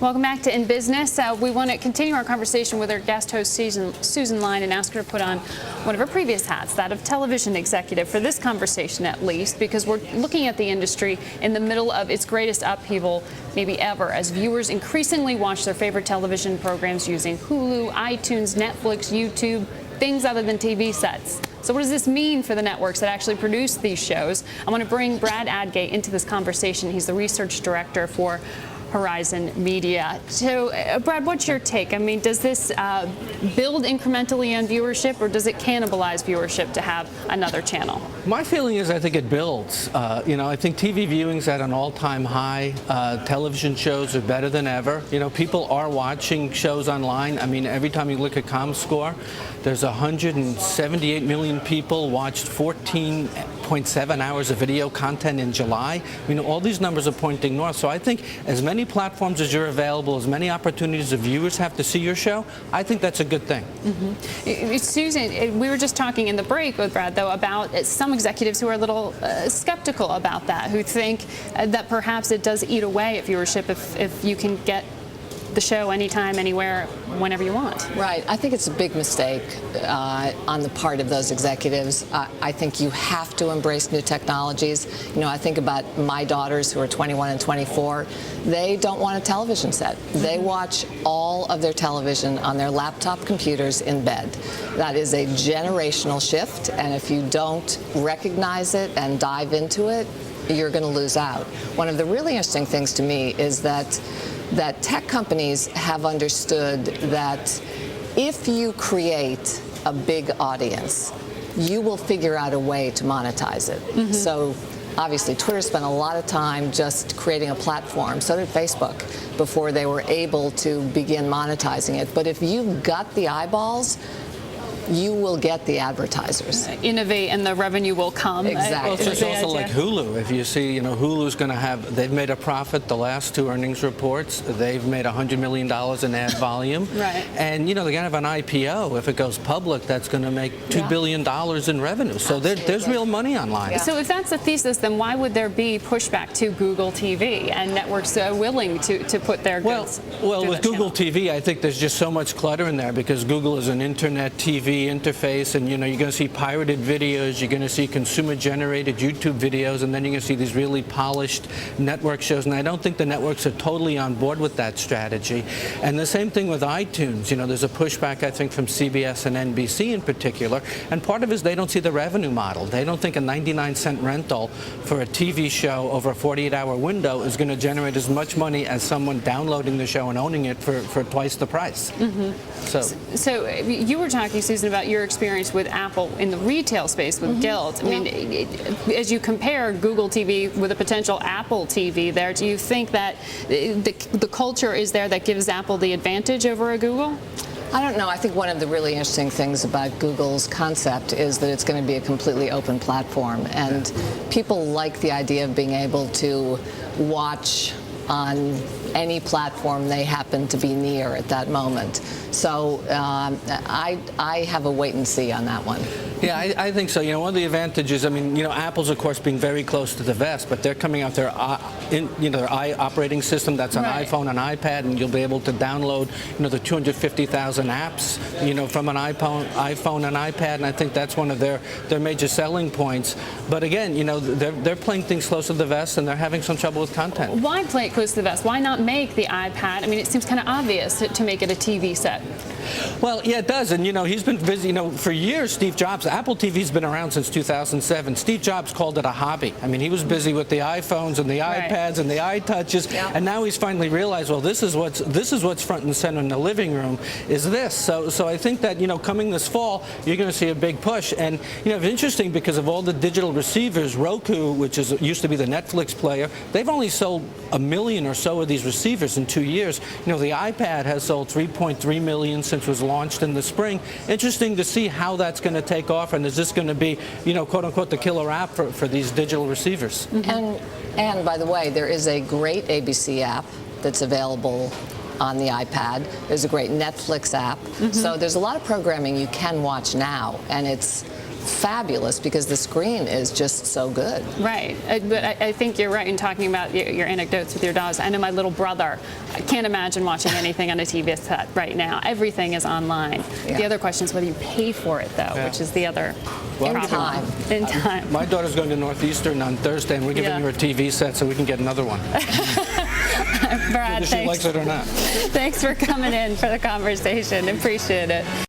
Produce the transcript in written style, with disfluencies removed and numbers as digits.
Welcome back to InBusiness. We want to continue our conversation with our guest host, Susan Lyne, and ask her to put on one of her previous hats, that of television executive, for this conversation at least, because we're looking at the industry in the middle of its greatest upheaval maybe ever, as viewers increasingly watch their favorite television programs using Hulu, iTunes, Netflix, YouTube, things other than TV sets. So what does this mean for the networks that actually produce these shows? I want to bring Brad Adgate into this conversation. He's the research director for Horizon Media. So, Brad, what's your take? I mean, does this build incrementally on viewership, or does it cannibalize viewership to have another channel? My feeling is I think it builds. I think TV viewing's at an all-time high. Television shows are better than ever. People are watching shows online. I mean, every time you look at ComScore, there's 178 million people watched 14.7 hours of video content in July. All these numbers are pointing north. So I think as many platforms as you're available, as many opportunities as viewers have to see your show, I think that's a good thing. Mm-hmm. Susan, we were just talking in the break with Brad, though, about some executives who are a little skeptical about that, who think that perhaps it does eat away at viewership if you can get the show anytime, anywhere, whenever you want. Right. I think it's a big mistake on the part of those executives. I think you have to embrace new technologies. I think about my daughters who are 21 and 24. They don't want a television set. They watch all of their television on their laptop computers in bed. That is a generational shift, and if you don't recognize it and dive into it, you're going to lose out. One of the really interesting things to me is that tech companies have understood that if you create a big audience, you will figure out a way to monetize it. Mm-hmm. So obviously Twitter spent a lot of time just creating a platform. So did Facebook before they were able to begin monetizing it. But if you've got the eyeballs, you will get the advertisers. Innovate and the revenue will come. Exactly. Well, it's also like Hulu. If you see, Hulu's going to have, they've made a profit the last two earnings reports. They've made $100 million in ad volume. Right. And, they're going to have an IPO. If it goes public, that's going to make $2 billion in revenue. So there's real money online. Yeah. So if that's the thesis, then why would there be pushback to Google TV and networks willing to put their goods? Well, with Google TV, I think there's just so much clutter in there because Google is an internet TV interface, and you're going to see pirated videos, you're going to see consumer-generated YouTube videos, and then you're going to see these really polished network shows. And I don't think the networks are totally on board with that strategy. And the same thing with iTunes. There's a pushback, I think, from CBS and NBC in particular. And part of it is they don't see the revenue model. They don't think a 99-cent rental for a TV show over a 48-hour window is going to generate as much money as someone downloading the show and owning it for twice the price. Mm-hmm. So you were talking, Susan, about your experience with Apple in the retail space with Gilt. I mean, as you compare Google TV with a potential Apple TV there, do you think that the culture is there that gives Apple the advantage over a Google? I don't know. I think one of the really interesting things about Google's concept is that it's going to be a completely open platform, and people like the idea of being able to watch on any platform they happen to be near at that moment. So I have a wait and see on that one. Yeah, I think so. One of the advantages, Apple's, of course, being very close to the vest, but they're coming out their operating system that's on iPhone and iPad, and you'll be able to download, the 250,000 apps, from an iPhone and iPad, and I think that's one of their major selling points. But again, they're playing things close to the vest, and they're having some trouble with content. Why play it close to the vest? Why not make the iPad? I mean, it seems kind of obvious to make it a TV set. Well, yeah, it does. And, he's been busy. For years, Steve Jobs, Apple TV's been around since 2007. Steve Jobs called it a hobby. I mean, he was busy with the iPhones and the iPads and the iTouches. Yeah. And now he's finally realized, well, this is what's front and center in the living room is this. So I think that, coming this fall, you're going to see a big push. And, it's interesting because of all the digital receivers, Roku, which used to be the Netflix player, they've only sold 1 million or so of these receivers in 2 years. The iPad has sold 3.3 million since it was launched in the spring. Interesting to see how that's going to take off, and is this going to be, quote unquote, the killer app for these digital receivers? Mm-hmm. And by the way, there is a great ABC app that's available on the iPad. There's a great Netflix app. Mm-hmm. So there's a lot of programming you can watch now, and it's fabulous because the screen is just so good. Right, but I think you're right in talking about your anecdotes with your dogs. I know my little brother, I can't imagine watching anything on a TV set right now. Everything is online. Yeah. The other question is whether you pay for it, though, which is the other problem. In time. My daughter's going to Northeastern on Thursday, and we're giving her a TV set so we can get another one. Brad, Whether she likes it or not. Thanks for coming in for the conversation. Appreciate it.